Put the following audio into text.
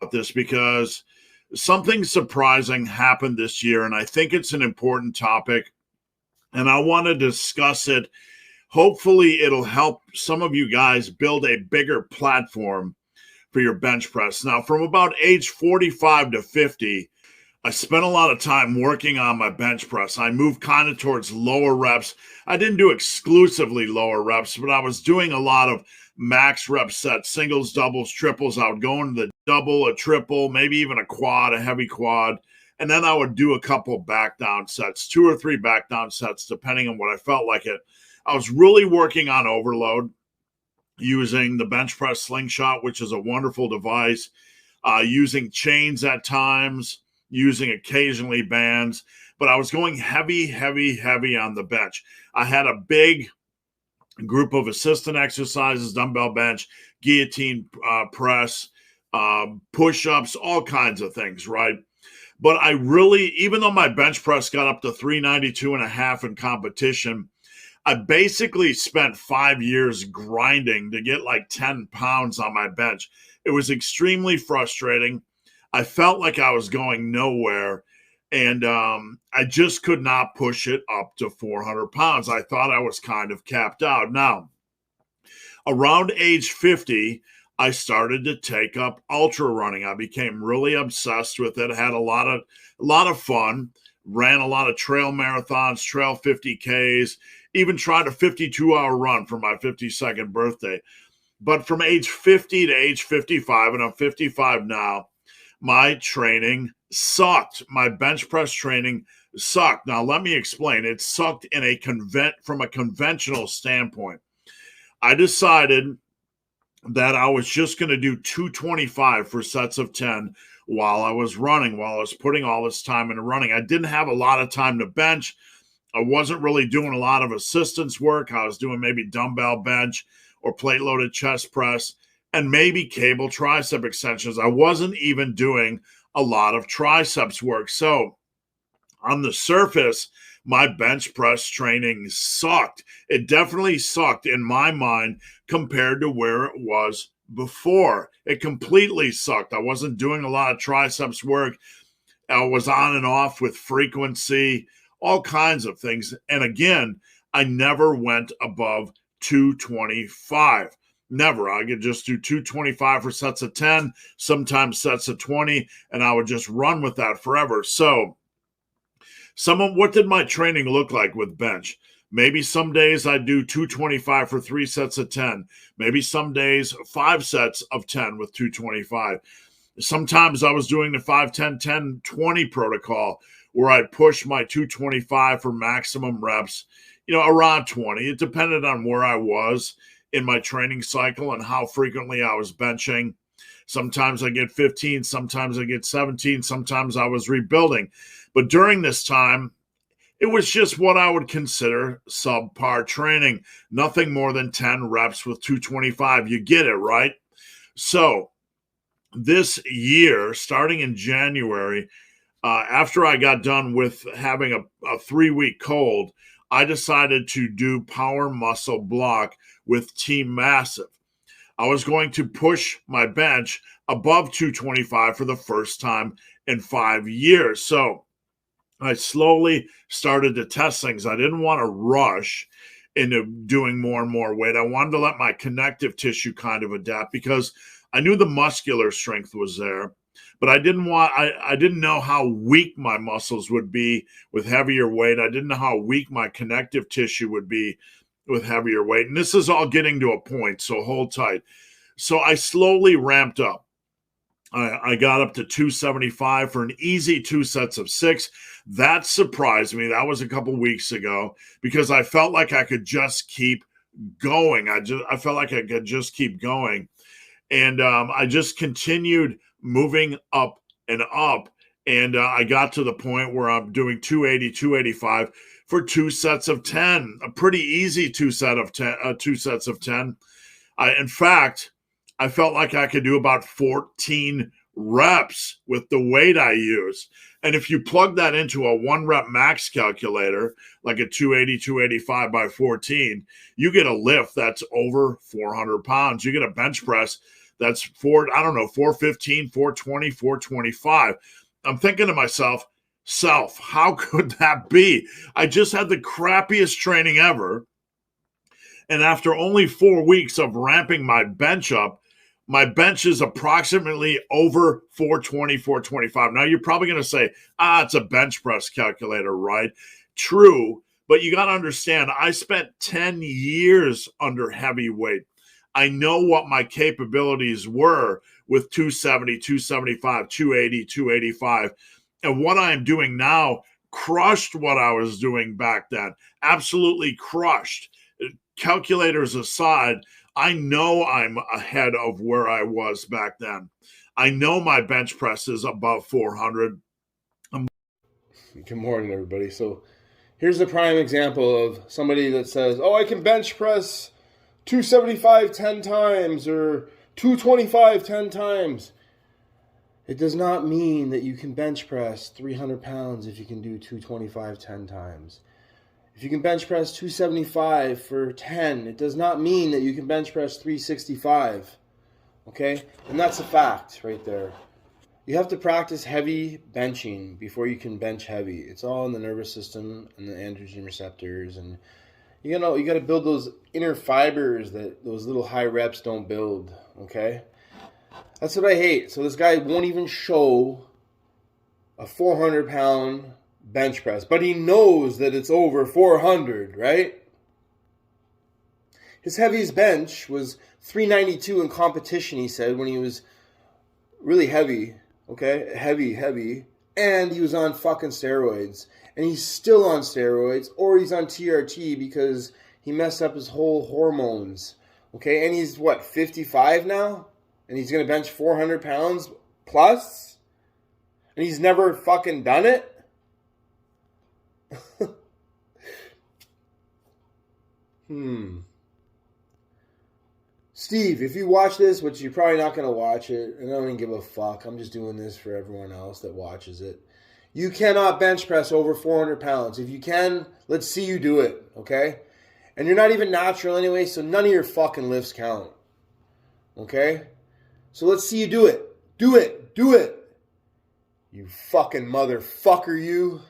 about this because something surprising happened this year, and I think it's an important topic, and I want to discuss it. Hopefully, it'll help some of you guys build a bigger platform for your bench press. Now, from about age 45 to 50, I spent a lot of time working on my bench press. I moved kind of towards lower reps. I didn't do exclusively lower reps, but I was doing a lot of max rep sets, singles, doubles, triples. I would go into the double, a triple, maybe even a quad, a heavy quad. And then I would do a couple back down sets, 2 or 3 back down sets, depending on what I felt like it. I was really working on overload using the bench press slingshot, which is a wonderful device, using chains at times, using occasionally bands, but I was going heavy on the bench. I had a big group of assistant exercises, dumbbell bench, guillotine press, push-ups, all kinds of things, right? But I really, even though my bench press got up to 392.5 in competition, I basically spent 5 years grinding to get like 10 pounds on my bench. It was extremely frustrating. I felt like I was going nowhere, and I just could not push it up to 400 pounds. I thought I was kind of capped out. Now, around age 50, I started to take up ultra running. I became really obsessed with it. I had a lot of fun, ran a lot of trail marathons, trail 50Ks, even tried a 52-hour run for my 52nd birthday. But from age 50 to age 55, and I'm 55 now, my training sucked. My bench press training sucked. Now, let me explain. It sucked from a conventional standpoint. I decided that I was just going to do 225 for sets of 10 while I was running, while I was putting all this time into running. I didn't have a lot of time to bench. I wasn't really doing a lot of assistance work. I was doing maybe dumbbell bench or plate loaded chest press and maybe cable tricep extensions. I wasn't even doing a lot of triceps work. So on the surface, my bench press training sucked. It definitely sucked in my mind compared to where it was before. It completely sucked. I wasn't doing a lot of triceps work. I was on and off with frequency, all kinds of things. And again, I never went above 225. Never. I could just do 225 for sets of 10, sometimes sets of 20, and I would just run with that forever. So what did my training look like with bench? Maybe some days I do 225 for 3 sets of 10. Maybe some days 5 sets of 10 with 225. Sometimes I was doing the 5, 10, 10, 20 protocol where I'd push my 225 for maximum reps, around 20. It depended on where I was in my training cycle and how frequently I was benching. Sometimes I get 15, sometimes I get 17, sometimes I was rebuilding. But during this time, it was just what I would consider subpar training. Nothing more than 10 reps with 225. You get it, right? So this year, starting in January, after I got done with having a 3-week cold, I decided to do power muscle block with Team Massive. I was going to push my bench above 225 for the first time in 5 years. So I slowly started to test things. I didn't want to rush into doing more and more weight. I wanted to let my connective tissue kind of adapt because I knew the muscular strength was there, but I didn't know how weak my muscles would be with heavier weight. I didn't know how weak my connective tissue would be with heavier weight. And this is all getting to a point, so hold tight. So I slowly ramped up. I got up to 275 for an easy 2 sets of 6. That surprised me. That was a couple weeks ago because I felt like I could just keep going. I felt like I could just keep going. And I just continued moving up and up. And I got to the point where I'm doing 280, 285 for 2 sets of 10. A pretty easy 2 sets of 10. In fact, I felt like I could do about 14 reps with the weight I use. And if you plug that into a 1-rep max calculator, like a 280, 285 by 14, you get a lift that's over 400 pounds. You get a bench press That's 415, 420, 425. I'm thinking to myself, how could that be? I just had the crappiest training ever. And after only 4 weeks of ramping my bench up, my bench is approximately over 420, 425. Now, you're probably going to say, it's a bench press calculator, right? True, but you got to understand, I spent 10 years under heavyweight. I know what my capabilities were with 270, 275, 280, 285. And what I'm doing now crushed what I was doing back then. Absolutely crushed. Calculators aside, I know I'm ahead of where I was back then. I know my bench press is above 400. Good morning, everybody. So here's a prime example of somebody that says, I can bench press 275 10 times or 225 10 times. It does not mean that you can bench press 300 pounds if you can do 225 10 times. If you can bench press 275 for 10, it does not mean that you can bench press 365. Okay? And that's a fact right there. You have to practice heavy benching before you can bench heavy. It's all in the nervous system and the androgen receptors, and you got to build those inner fibers that those little high reps don't build, okay? That's what I hate. So this guy won't even show a 400-pound bench press, but he knows that it's over 400, right? His heaviest bench was 392 in competition, he said, when he was really heavy, okay? Heavy. And he was on fucking steroids. And he's still on steroids, or he's on TRT because he messed up his whole hormones, okay? And he's, 55 now? And he's going to bench 400 pounds plus? And he's never fucking done it? Steve, if you watch this, which you're probably not going to watch it, and I don't even give a fuck, I'm just doing this for everyone else that watches it. You cannot bench press over 400 pounds. If you can, let's see you do it, okay? And you're not even natural anyway, so none of your fucking lifts count, okay? So let's see you do it. Do it. You fucking motherfucker, you.